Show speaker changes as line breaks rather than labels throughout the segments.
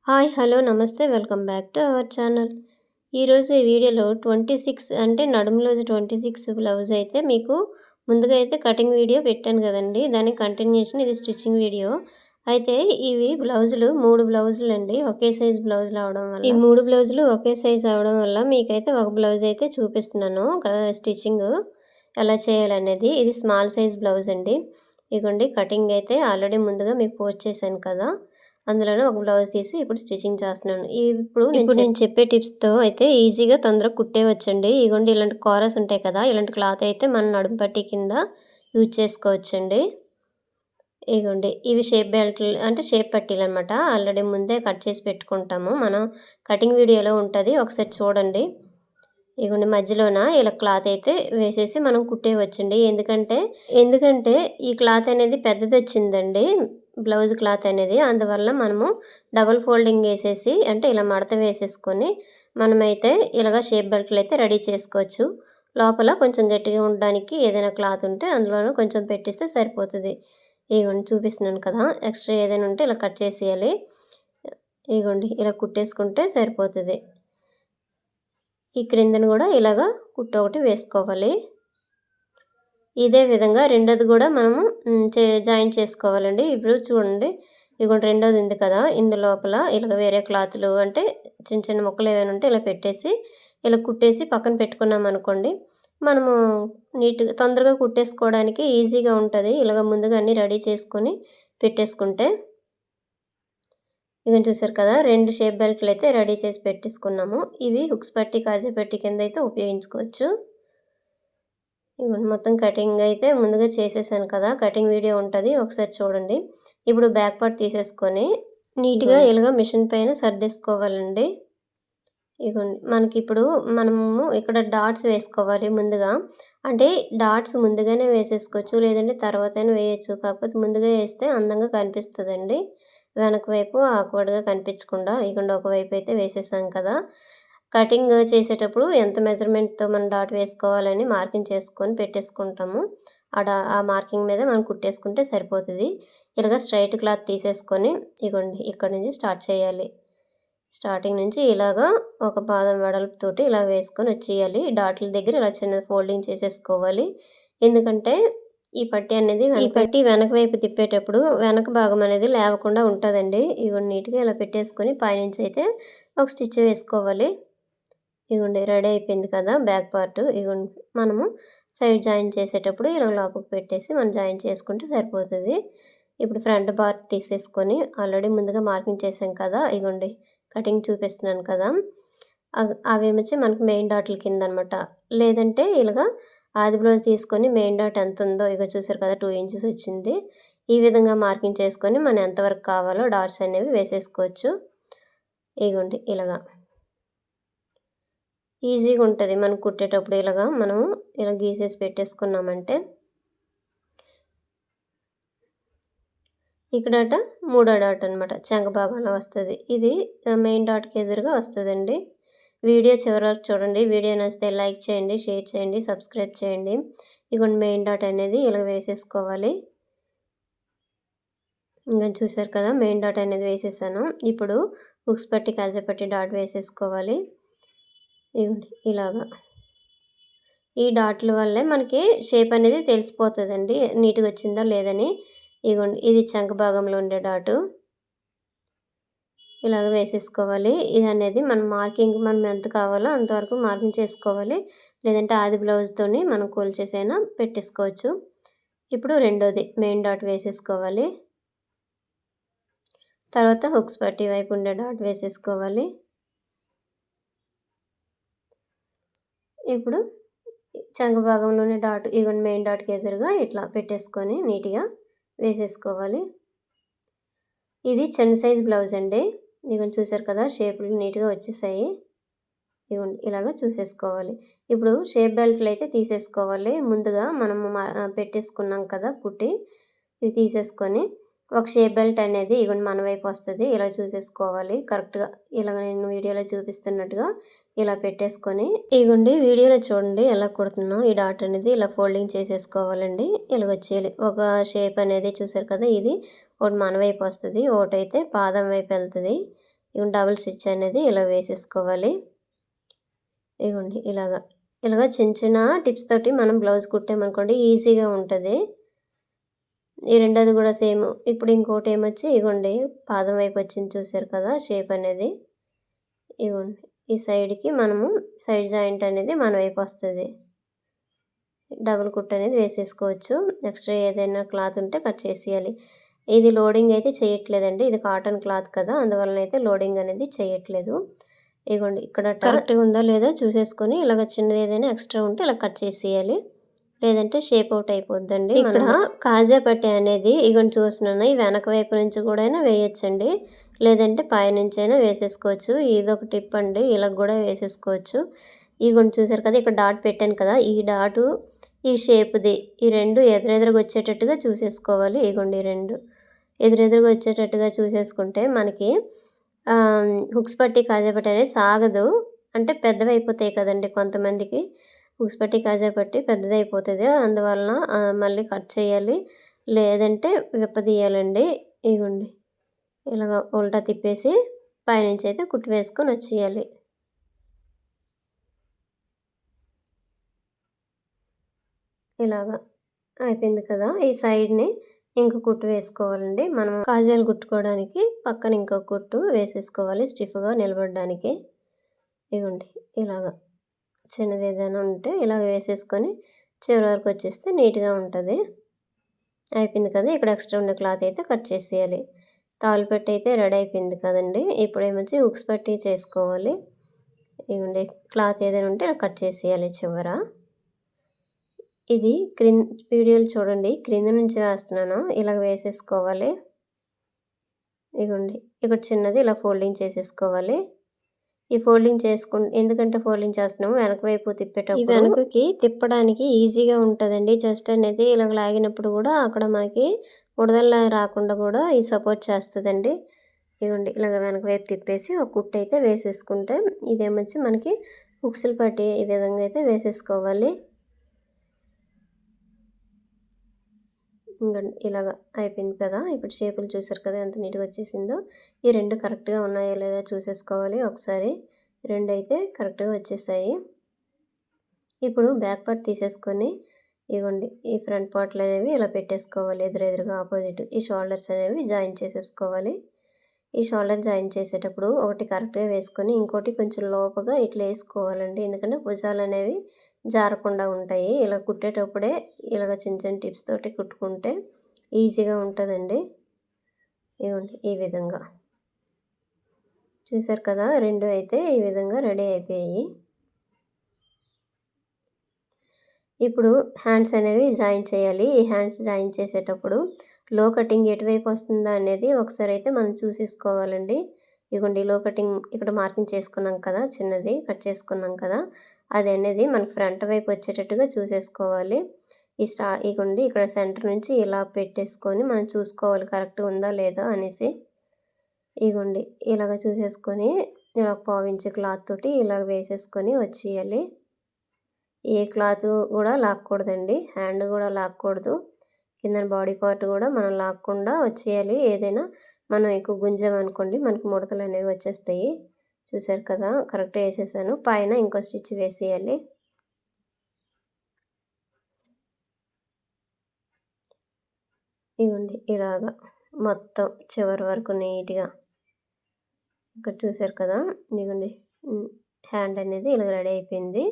Hi hello నమస్తే welcome back to our channel. ఈరోజు ఈ వీడియోలో 26 అంటే నడుములోది 26 బ్లౌజ్ అయితే మీకు ముందుగా అయితే కటింగ్ వీడియో పెట్టాను కదండి. దాని కంటిన్యూషన్ ఇది స్టిచ్చింగ్ వీడియో. అయితే ఇవి బ్లౌజులు 3 బ్లౌజులండి, ఒకే సైజ్ బ్లౌజులు అవడం వల్ల ఈ 3 బ్లౌజులు ఒకే సైజ్ అవడం వల్ల మీకైతే ఒక బ్లౌజ్ అయితే చూపిస్తున్నాను స్టిచ్చింగ్ ఎలా చేయాలనేది. ఇది స్మాల్ సైజ్ బ్లౌజ్ అండి. ఇగోండి కటింగ్ అయితే ఆల్రెడీ ముందుగా మీకు పోస్ట్ చేశాను కదా, అందులోనే ఒక బ్లౌజ్ తీసి ఇప్పుడు స్టిచ్చింగ్ చేస్తున్నాను. ఇప్పుడు నేను చెప్పే టిప్స్‌తో అయితే ఈజీగా తొందరగా కుట్టేయవచ్చండి. ఇగోండి ఇలాంటి కోరస్ ఉంటాయి కదా, ఇలాంటి క్లాత్ అయితే మనం నడుము పట్టీ కింద యూజ్ చేసుకోవచ్చండి. ఇగోండి ఇవి షేప్ బెల్ట్లు అంటే షేప్ పట్టీలనమాట. ఆల్రెడీ ముందే కట్ చేసి పెట్టుకుంటాము. మనం కటింగ్ వీడియోలో ఉంటది, ఒకసారి చూడండి. ఇగోండి మధ్యలోన ఇలా క్లాత్ అయితే వేసేసి మనం కుట్టేయవచ్చండి. ఎందుకంటే ఈ క్లాత్ అనేది పెద్దదొచ్చిందండి, బ్లౌజ్ క్లాత్ అనేది. అందువల్ల మనము డబుల్ ఫోల్డింగ్ వేసేసి అంటే ఇలా మడత వేసేసుకొని మనమైతే ఇలాగ షేప్ బెల్ట్లు అయితే రెడీ చేసుకోవచ్చు. లోపల కొంచెం గట్టిగా ఉండడానికి ఏదైనా క్లాత్ ఉంటే అందులోనూ కొంచెం పెట్టిస్తే సరిపోతుంది. ఇగోండి చూపిస్తున్నాను కదా, ఎక్స్ట్రా ఏదైనా ఉంటే ఇలా కట్ చేసేయాలి. ఇగోండి ఇలా కుట్టేసుకుంటే సరిపోతుంది. ఈ క్రిందను కూడా ఇలాగా కుట్టు ఒకటి వేసుకోవాలి. ఇదే విధంగా రెండోది కూడా మనము జాయింట్ చేసుకోవాలండి. ఇప్పుడు చూడండి, ఇగోండి రెండోది ఉంది కదా, ఇందు లోపల ఇలాగ వేరే క్లాతులు అంటే చిన్న చిన్న ముక్కలు ఏమైనా ఉంటే ఇలా పెట్టేసి ఇలా కుట్టేసి పక్కన పెట్టుకున్నాం అనుకోండి, మనము నీట్గా తొందరగా కుట్టేసుకోవడానికి ఈజీగా ఉంటుంది. ఇలాగ ముందుగా అన్నీ రెడీ చేసుకొని పెట్టేసుకుంటే. ఇగోండి చూసారు కదా, 2 షేప్ బెల్ట్లు అయితే రెడీ చేసి పెట్టేసుకున్నాము. ఇవి హుక్స్ పట్టి కాజా పట్టి కింద అయితే ఉపయోగించుకోవచ్చు. ఇవన్నీ మొత్తం కటింగ్ అయితే ముందుగా చేసేసాను కదా, కటింగ్ వీడియో ఉంటుంది, ఒకసారి చూడండి. ఇప్పుడు బ్యాక్ పార్ట్ తీసేసుకొని నీట్గా ఇలాగ మిషన్ పైన సర్దేసుకోవాలండి. ఇగోండి మనకిప్పుడు మనము ఇక్కడ డాట్స్ వేసుకోవాలి ముందుగా. అంటే డాట్స్ ముందుగానే వేసేసుకోవచ్చు, లేదంటే తర్వాతైనా వేయచ్చు. కాకపోతే ముందుగా వేస్తే అందంగా కనిపిస్తుందండి, వెనక వైపు ఆక్వర్డ్గా కనిపించకుండా. ఇగోండి ఒకవైపు అయితే వేసేసాం కదా. కటింగ్ చేసేటప్పుడు ఎంత మెజర్మెంట్తో మనం డాట్ వేసుకోవాలని మార్కింగ్ చేసుకొని పెట్టేసుకుంటాము. ఆ మార్కింగ్ మీద మనం కుట్టేసుకుంటే సరిపోతుంది. ఇలాగ స్ట్రైట్ క్లాత్ తీసేసుకొని ఇగోండి ఇక్కడ నుంచి స్టార్ట్ చేయాలి. స్టార్టింగ్ నుంచి ఇలాగా ఒక పాదం వెడల్పుతోటి ఇలా వేసుకొని వచ్చేయాలి. డాట్ల దగ్గర ఇలా చిన్న ఫోల్డింగ్ చేసేసుకోవాలి. ఎందుకంటే ఈ పట్టి వెనక వైపు తిప్పేటప్పుడు వెనక భాగం అనేది లేవకుండా ఉంటుందండి. ఇగోండి నీట్గా ఇలా పెట్టేసుకొని పైనుంచి అయితే ఒక స్టిచ్ వేసుకోవాలి. ఇగోండి రెడీ అయిపోయింది కదా బ్యాక్ పార్ట్. ఇగోండి మనము సైడ్ జాయిన్ చేసేటప్పుడు ఇలా లోపలికి పెట్టేసి మనం జాయిన్ చేసుకుంటే సరిపోతుంది. ఇప్పుడు ఫ్రంట్ పార్ట్ తీసేసుకొని ఆల్రెడీ ముందుగా మార్కింగ్ చేసాం కదా, ఇగోండి కటింగ్ చూపిస్తున్నాను కదా, అవేమొచ్చి మనకు మెయిన్ డాట్ల కింద అనమాట. లేదంటే ఇలాగా ఆది బ్లౌజ్ తీసుకొని మెయిన్ డాట్ ఎంత ఉందో ఇక చూసారు కదా, 2 ఇంచెస్ వచ్చింది. ఈ విధంగా మార్కింగ్ చేసుకొని మనం ఎంతవరకు కావాలో డాట్స్ అనేవి వేసేసుకోవచ్చు. ఇగోండి ఇలాగా ఈజీగా ఉంటుంది మనం కుట్టేటప్పుడు. ఇలాగా మనము ఇలా గీసేసి పెట్టేసుకున్నామంటే ఇక్కడట మూడో డాట్ అనమాట, చంక భాగంలో వస్తుంది. ఇది మెయిన్ డాట్కి ఎదురుగా వస్తుందండి. వీడియో చివరి వరకు చూడండి. వీడియో నచ్చితే లైక్ చేయండి, షేర్ చేయండి, సబ్స్క్రైబ్ చేయండి. ఇగోండి మెయిన్ డాట్ అనేది ఇలా వేసేసుకోవాలి. ఇంకా చూసారు కదా, మెయిన్ డాట్ అనేది వేసేసాను. ఇప్పుడు హుక్స్ పట్టి కాజా పట్టి డాట్ వేసేసుకోవాలి. ఇగోండి ఇలాగా ఈ డాట్ల వల్లే మనకి షేప్ అనేది తెలిసిపోతుందండి నీట్గా వచ్చిందా లేదని. ఇగోండి ఇది చంక భాగంలో ఉండే డాటు ఇలాగ వేసేసుకోవాలి. ఇది అనేది మనం ఎంత కావాలో అంతవరకు మార్కింగ్ చేసుకోవాలి. లేదంటే ఆది బ్లౌజ్తోని మనం కోల్చేసైనా పెట్టేసుకోవచ్చు. ఇప్పుడు రెండోది మెయిన్ డాట్ వేసేసుకోవాలి. తర్వాత హుక్స్ పట్టి వైపు ఉండే డాట్ వేసేసుకోవాలి. ఇప్పుడు చంక భాగంలోనే డాట్ ఇగోండి మెయిన్ డాట్కి ఎదురుగా ఇట్లా పెట్టేసుకొని నీట్గా వేసేసుకోవాలి. ఇది చిన్న సైజ్ బ్లౌజ్ అండి. ఇగోండి చూసారు కదా, షేపులు నీట్గా వచ్చేసాయి. ఇగోండి ఇలాగ చూసేసుకోవాలి. ఇప్పుడు షేప్ బెల్ట్లు అయితే తీసేసుకోవాలి. ముందుగా మనము పెట్టేసుకున్నాం కదా కుట్టి, ఇవి తీసేసుకొని ఒక షేప్ బెల్ట్ అనేది ఇగోండి మన వైపు వస్తుంది. ఇలా చూసేసుకోవాలి కరెక్ట్గా. ఇలాగ నేను వీడియోలో చూపిస్తున్నట్టుగా ఇలా పెట్టేసుకొని ఇగోండి వీడియోలో చూడండి ఎలా కుడుతున్నాం. ఈ డాట్ అనేది ఇలా ఫోల్డింగ్ చేసేసుకోవాలండి. ఇలాగ వచ్చేయాలి. ఒక షేప్ అనేది చూసారు కదా, ఇది ఒకటి మన వైపు వస్తుంది, ఒకటైతే పాదం వైపు వెళ్తుంది. ఇగోండి డబుల్ స్టిచ్ అనేది ఇలా వేసేసుకోవాలి. ఇగోండి ఇలాగా చిన్న చిన్న టిప్స్ తోటి మనం బ్లౌజ్ కుట్టామనుకోండి ఈజీగా ఉంటది. ఈ రెండోది కూడా సేమ్. ఇప్పుడు ఇంకోటేమొచ్చి ఇగోండి పాదం వైపు వచ్చింది చూసారు కదా షేప్ అనేది. ఇగోండి ఈ సైడ్‌కి మనము సైడ్ జాయింట్ అనేది మన వైపు వస్తది. డబుల్ కుట్ అనేది వేసేసుకోవచ్చు. ఎక్స్‌ట్రా ఏదైనా క్లాత్ ఉంటే కట్ చేసేయాలి. ఇది లోడింగ్ అయితే చేయట్లేదండి. ఇది కాటన్ క్లాత్ కదా! అందువలనైతే లోడింగ్ అనేది చేయట్లేదు. ఇగోండి ఇక్కడ కరెక్ట్‌గా ఉందా లేదా చూసేసుకొని ఇలాగ చిన్నది ఏదైనా ఎక్స్‌ట్రా ఉంటే ఇలా కట్ చేసేయాలి. లేదంటే షేప్ అవుట్ అయిపోద్దండి. ఇక్కడ కాజా పట్టీ అనేది ఇగోండి చూస్తున్నాను. ఈ వెనక వైపు నుంచి కూడైనా వేయొచ్చండి. లేదంటే పైనుంచైనా వేసేసుకోవచ్చు. ఇదొక టిప్ అండి. ఇలా కూడా వేసేసుకోవచ్చు. ఇగోండి చూసారు కదా! ఇక్కడ డాట్ పెట్టాను కదా! ఈ డాటు ఈ షేప్‌ది ఈ 2 ఎదురెదురుగా వచ్చేటట్టుగా చూసేసుకోవాలి. ఇగోండి ఈ 2 ఎదురెదురుగా వచ్చేటట్టుగా చూసేసుకుంటే మనకి హుక్స్ పట్టీ కాజా పట్టీ అనేది సాగదు. అంటే పెద్దవైపోతాయి కదండీ కొంతమందికి. హుక్స్ పట్టీ కాజా పట్టీ పెద్దదైపోతది. అందువలన మళ్ళీ కట్ చేయాలి. లేదంటే విప్పదీయాలండి. ఇగోండి ఇలాగ ఉల్టా తిప్పేసి పైనుంచైతే కుట్టు వేసుకొని వచ్చేయాలి. ఇలాగా అయిపోయింది కదా! ఈ సైడ్‌ని ఇంకో కుట్టు వేసుకోవాలండి. మనం కాజాలు కుట్టుకోవడానికి పక్కన ఇంకో కుట్టు వేసేసుకోవాలి స్టిఫ్‌గా నిలబడడానికి. ఇగోండి ఇలాగ చిన్నది ఏదైనా ఉంటే ఇలాగ వేసేసుకొని చివరి వరకు వచ్చేస్తే నీట్‌గా ఉంటది. అయిపోయింది కదా! ఇక్కడ ఎక్స్ట్రా ఉన్న క్లాత్ అయితే కట్ చేసేయాలి. తాళ్ళు పట్టీ అయితే రెడీ అయిపోయింది కదండీ! ఇప్పుడేమొచ్చి హుక్స్ పట్టీ చేసుకోవాలి. ఇగోండి క్లాత్ ఏదైనా ఉంటే కట్ చేసేయాలి చివర. ఇది వీడియోలో చూడండి క్రింద నుంచి వేస్తున్నాను. ఇలాగ వేసేసుకోవాలి. ఇగోండి ఇక్కడ చిన్నది ఇలా ఫోల్డింగ్ చేసేసుకోవాలి. ఈ ఫోల్డింగ్ ఎందుకంటే ఫోల్డింగ్ చేస్తున్నాము వెనక వైపు తిప్పేటప్పుడు ఈ వెనకకి తిప్పడానికి ఈజీగా ఉంటదండి. చెస్ట్ అనేది ఇలాగ లాగినప్పుడు కూడా అక్కడ మనకి ఉడతల్లా రాకుండా కూడా ఇది సపోర్ట్ చేస్తదండి. ఇగోండి ఇలాగ వెనక వైపు తిప్పేసి ఒక కుట్టు అయితే వేసేసుకుంటే ఇదేమొచ్చి మనకి హుక్స్‌లు పట్టి ఈ విధంగా అయితే వేసేసుకోవాలి. ఇంగండి ఇలాగ అయిపోయింది కదా! ఇప్పుడు షేపులు చూసారు కదా ఎంత నీట్‌గా వచ్చేసిందో. ఈ 2 కరెక్ట్‌గా ఉన్నాయో లేదో చూసేసుకోవాలి ఒకసారి. 2 అయితే కరెక్ట్‌గా వచ్చేసాయి. ఇప్పుడు బ్యాక్ పార్ట్ తీసేసుకొని ఇగోండి ఈ ఫ్రంట్ పార్ట్‌లనేవి ఇలా పెట్టేసుకోవాలి ఎదురెదురుగా ఆపోజిట్. ఈ షోల్డర్స్ అనేవి జాయిన్ చేసేసుకోవాలి. ఈ షోల్డర్ జాయిన్ చేసేటప్పుడు ఒకటి కరెక్ట్‌గా వేసుకొని ఇంకోటి కొంచెం లోపుగా ఇట్లా ఏసుకోవాలండి. ఎందుకంటే భుజాలనేవి జారకుండా ఉంటాయి. ఇలా కుట్టేటప్పుడే ఇలాగ చిన్న చిన్న టిప్స్ తోటి కుట్టుకుంటే ఈజీగా ఉంటదండి. ఇగోండి ఈ విధంగా. చూసారు కదా! 2 అయితే ఈ విధంగా రెడీ అయిపోయాయి. ఇప్పుడు హ్యాండ్స్ అనేవి జాయిన్ చేయాలి. ఈ హ్యాండ్స్ జాయిన్ చేసేటప్పుడు లో కటింగ్ ఎటువైపు వస్తుందా అనేది ఒకసారి అయితే మనం చూసేసుకోవాలండి. ఇగోండి లో కటింగ్ ఇక్కడ మార్కింగ్ చేసుకున్నాం కదా! చిన్నది కట్ చేసుకున్నాం కదా! అది అనేది మనకు ఫ్రంట్ వైపు వచ్చేటట్టుగా చూసేసుకోవాలి. ఇగోండి ఇక్కడ సెంటర్ నుంచి ఇలా పెట్టేసుకొని మనం చూసుకోవాలి కరెక్ట్‌గా ఉందా లేదా అనేసి. ఇగోండి ఇలాగ చూసేసుకొని ఇలా పావించి క్లాత్ తోటి ఇలా వేసేసుకొని వచ్చేయాలి. ఏ క్లాత్ కూడా లాక్కూడదండి. హ్యాండ్ కూడా లాక్కూడదు. కిందన బాడీ పార్ట్ కూడా మనం లాక్కుండా వచ్చేయాలి. ఏదైనా మనం ఎక్కువ గుంజామనుకోండి మనకు ముడతలనేవి వచ్చేస్తాయి. చూసారు కదా! కరెక్ట్‌గా ఏసేసాను. పైన ఇంకో స్టిచ్ వేసేయాలి. ఇగోండి ఇలాగా మొత్తం చివరి వరకు నీట్‌గా ఇక్కడ చూసారు కదా! ఇగోండి హ్యాండ్ అనేది ఇలా రెడీ అయిపోయింది.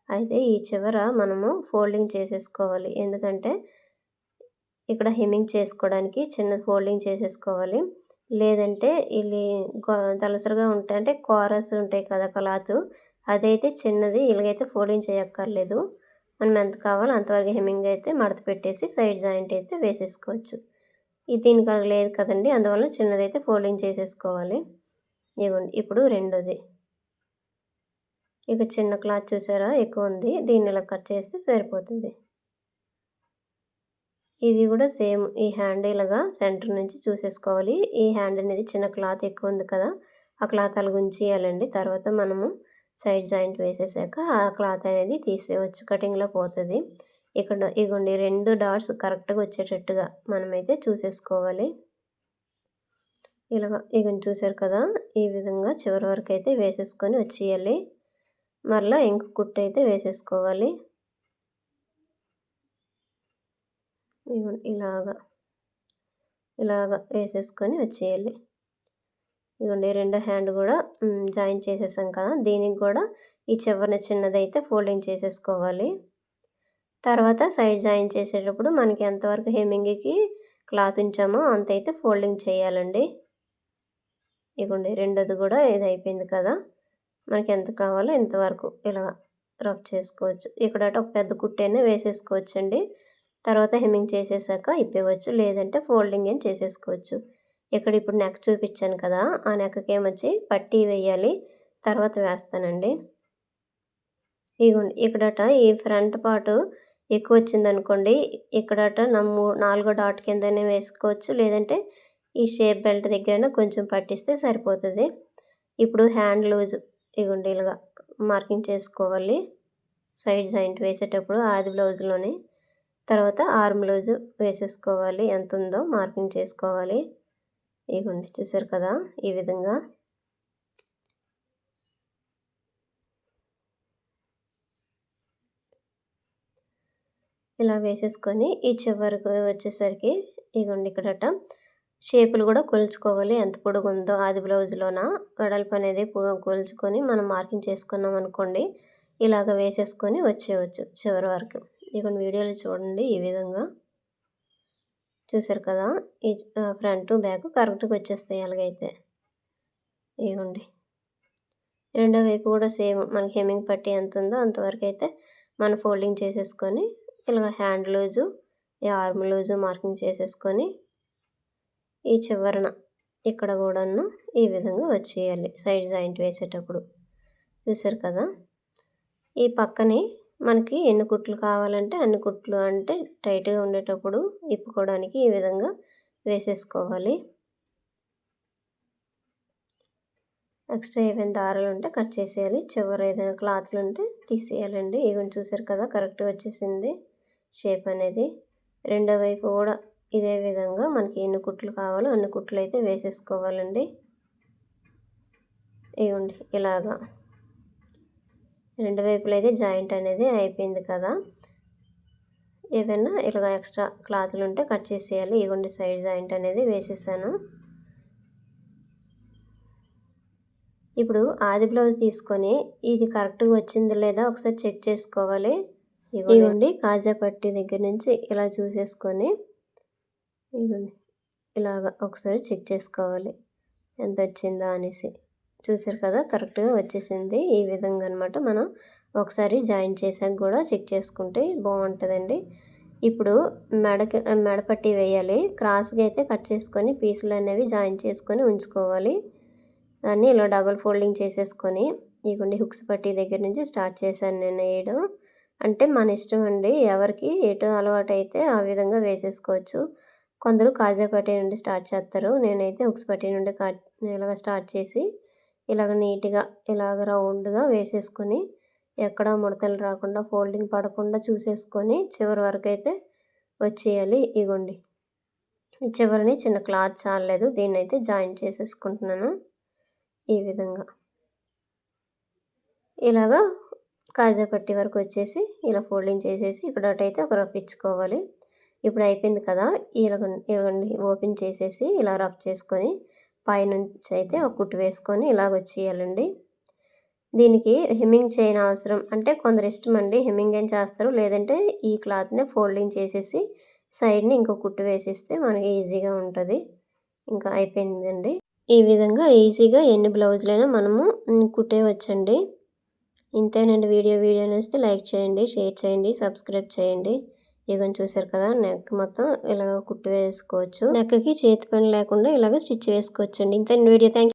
అయితే ఈ చివర మనము ఫోల్డింగ్ చేసేసుకోవాలి. ఎందుకంటే ఇక్కడ హెమ్మింగ్ చేసుకోవడానికి చిన్నది ఫోల్డింగ్ చేసేసుకోవాలి. లేదంటే దళసరిగా ఉంటాయి అంటే కోరస్ ఉంటాయి కదా క్లాత్ అదైతే చిన్నది ఇలాగైతే ఫోల్డింగ్ చేయక్కర్లేదు. మనం ఎంత కావాలో అంతవరకు హెమ్మింగ్ అయితే మడత పెట్టేసి సైడ్ జాయింట్ అయితే వేసేసుకోవచ్చు. ఇది దీనికి అలా లేదు కదండీ! అందువల్ల చిన్నదైతే ఫోల్డింగ్ చేసేసుకోవాలి. ఇగోండి ఇప్పుడు రెండోది. ఇక చిన్న క్లాత్ చూసారా ఎక్కువ ఉంది. దీన్ని ఇలా కట్ చేస్తే సరిపోతుంది. ఇది కూడా సేమ్ ఈ హ్యాండ్ ఇలాగా సెంటర్ నుంచి చూసేసుకోవాలి. ఈ హ్యాండ్ అనేది చిన్న క్లాత్ ఎక్కువ ఉంది కదా! ఆ క్లాత్ అలాగ ఉంచేయాలండి. తర్వాత మనము సైడ్ జాయింట్ వేసేసాక ఆ క్లాత్ అనేది తీసేయవచ్చు. కటింగ్‌లో పోతది. ఇక్కడ ఇగోండి 2 డాట్స్ కరెక్ట్‌గా వచ్చేటట్టుగా మనమైతే చూసేసుకోవాలి. ఇలాగ ఇగోండి చూసారు కదా! ఈ విధంగా చివరి వరకు అయితే వేసేసుకొని వచ్చేయాలి. మరలా ఇంకో కుట్టు అయితే వేసేసుకోవాలి. ఇగోండి ఇలాగ వేసేసుకొని వచ్చేయాలి. ఇగోండి రెండో హ్యాండ్ కూడా జాయిన్ చేసేసాం కదా! దీనికి కూడా ఈ చివరన చిన్నదైతే ఫోల్డింగ్ చేసేసుకోవాలి. తర్వాత సైడ్ జాయిన్ చేసేటప్పుడు మనకి ఎంతవరకు హెమ్మింగ్‌కి క్లాత్ ఉంచామో అంతైతే ఫోల్డింగ్ చేయాలండి. ఇగోండి రెండోది కూడా ఇది అయిపోయింది కదా! మనకి ఎంత కావాలో ఇంతవరకు ఇలా రఫ్ చేసుకోవచ్చు. ఇక్కడట ఒక పెద్ద కుట్టైనా వేసేసుకోవచ్చండి. తర్వాత హెమ్మింగ్ చేసేసాక ఇప్పేయవచ్చు. లేదంటే ఫోల్డింగ్ అయినా చేసేసుకోవచ్చు. ఇక్కడ ఇప్పుడు నెక్ చూపించాను కదా! ఆ నెక్‌కేమొచ్చి పట్టీ వేయాలి. తర్వాత వేస్తానండి. ఇగోండి ఇక్కడట ఈ ఫ్రంట్ పార్ట్ ఎక్కువొచ్చిందనుకోండి, ఇక్కడట నాలుగో డాట్ కిందనే వేసుకోవచ్చు. లేదంటే ఈ షేప్ బెల్ట్ దగ్గరైనా కొంచెం పట్టిస్తే సరిపోతది. ఇప్పుడు హ్యాండ్ లూజ్ ఇగోండి ఇలాగ మార్కింగ్ చేసుకోవాలి. సైడ్ జాయింట్ వేసేటప్పుడు ఆది బ్లౌజ్‌లోనే. తర్వాత ఆర్మ్ లూజ్ వేసేసుకోవాలి. ఎంతుందో మార్కింగ్ చేసుకోవాలి. ఇగోండి చూసారు కదా! ఈ విధంగా. ఇలా వేసేసుకొని ఈ చివరకు వచ్చేసరికి ఇగోండి ఇక్కడట షేపులు కూడా కొలుచుకోవాలి. ఎంత పొడుగుందో ఆది బ్లౌజ్‌లోన వెడల్పు అనేది కొలుచుకొని మనం మార్కింగ్ చేసుకున్నాం అనుకోండి, ఇలాగ వేసేసుకొని వచ్చేయవచ్చు చివరి వరకు. ఇగోండి వీడియోలో చూడండి ఈ విధంగా. చూసారు కదా! ఈ ఫ్రంట్, బ్యాక్ కరెక్ట్‌గా వచ్చేస్తాయి అలాగైతే. ఇగోండి. రెండో వైపు కూడా సేమ్ మనకి హెమ్మింగ్ పట్టీ ఎంత ఉందో అంతవరకైతే మనం ఫోల్డింగ్ చేసేసుకొని ఇలాగ హ్యాండ్ లూజు, ఈ ఆర్మ్ లూజు మార్కింగ్ చేసేసుకొని ఈ చివరన ఇక్కడ కూడాను ఈ విధంగా వచ్చేయాలి సైడ్ జాయింట్ వేసేటప్పుడు. చూసారు కదా! ఈ పక్కనే మనకి ఎన్ని కుట్లు కావాలంటే అన్ని కుట్లు అంటే టైట్‌గా ఉండేటప్పుడు ఇప్పుకోవడానికి ఈ విధంగా వేసేసుకోవాలి. ఎక్స్ట్రా ఏవైనా దారాలు ఉంటే కట్ చేసేయాలి. చివర ఏదైనా క్లాత్లు ఉంటే తీసేయాలండి. ఇగోండి చూసారు కదా! కరెక్ట్‌గా వచ్చేసింది షేప్ అనేది. రెండో వైపు కూడా ఇదే విధంగా మనకి ఎన్ని కుట్లు కావాలో అన్ని కుట్లు అయితే వేసేసుకోవాలండి. ఇగోండి ఇలాగా రెండు వైపులా అయితే జాయింట్ అనేది అయిపోయింది కదా! ఏదైనా ఇలాగ ఎక్స్ట్రా క్లాత్లు ఉంటే కట్ చేసేయాలి. ఇగోండి సైడ్ జాయింట్ అనేది వేసేసాను. ఇప్పుడు ఆది బ్లౌజ్ తీసుకొని ఇది కరెక్ట్‌గా వచ్చిందో లేదా ఒకసారి చెక్ చేసుకోవాలి. ఇగోండి కాజా పట్టీ దగ్గర నుంచి ఇలా చూసేసుకొని ఇగోండి ఇలాగ ఒకసారి చెక్ చేసుకోవాలి ఎంత వచ్చిందా అనేసి. చూసారు కదా! కరెక్ట్‌గా వచ్చేసింది. ఈ విధంగా అనమాట మనం ఒకసారి జాయిన్ చేసాక కూడా చెక్ చేసుకుంటే బాగుంటుందండి. ఇప్పుడు మెడ పట్టీ వేయాలి. క్రాస్‌గా అయితే కట్ చేసుకొని పీసులు అనేవి జాయిన్ చేసుకొని ఉంచుకోవాలి. దాన్ని ఇలా డబుల్ ఫోల్డింగ్ చేసేసుకొని ఇగోండి హుక్స్ పట్టీ దగ్గర నుంచి స్టార్ట్ చేశాను నేను వేయడం. అంటే మన ఇష్టం అండి. ఎవరికి ఎటు అలవాటైతే ఆ విధంగా వేసేసుకోవచ్చు. కొందరు కాజా పట్టీ నుండి స్టార్ట్ చేస్తారు. నేనైతే హుక్స్ పట్టీ నుండి ఇలాగ స్టార్ట్ చేసి ఇలాగ నీట్‌గా ఇలాగ రౌండ్‌గా వేసేసుకొని ఎక్కడ ముడతలు రాకుండా ఫోల్డింగ్ పడకుండా చూసేసుకొని చివరి వరకు అయితే వచ్చేయాలి. ఇగోండి చివరని చిన్న క్లాత్ చాలలేదు. దీన్నైతే జాయిన్ చేసేసుకుంటున్నాను. ఈ విధంగా ఇలాగా కాజా పట్టీ వరకు వచ్చేసి ఇలా ఫోల్డింగ్ చేసేసి ఇక్కడటైతే ఒక రఫ్ ఇచ్చుకోవాలి. ఇప్పుడు అయిపోయింది కదా! ఇలాగండి ఓపెన్ చేసేసి ఇలా రఫ్ చేసుకొని పైనుంచి అయితే ఒక కుట్టు వేసుకొని ఇలాగ వచ్చేయాలండి. దీనికి హెమ్మింగ్ చేయని అవసరం అంటే కొందరు ఇష్టం అండి. హెమ్మింగ్ ఏం చేస్తారు. లేదంటే ఈ క్లాత్‌నే ఫోల్డింగ్ చేసేసి సైడ్‌ని ఇంకో కుట్టు వేసిస్తే మనకి ఈజీగా ఉంటుంది. ఇంకా అయిపోయిందండి. ఈ విధంగా ఈజీగా ఎన్ని బ్లౌజులైనా మనము కుట్టేయవచ్చండి. ఇంతేనండి వీడియో నచ్చితే లైక్ చేయండి, షేర్ చేయండి, సబ్స్క్రైబ్ చేయండి. ఇగోండి చూసారు కదా! నెక్ మొత్తం ఇలాగ కుట్టు వేసుకోవచ్చు. నెక్‌కి చేతి పని లేకుండా ఇలాగ స్టిచ్ వేసుకోవచ్చండి. ఇంతేనండి వీడియో. Thank you.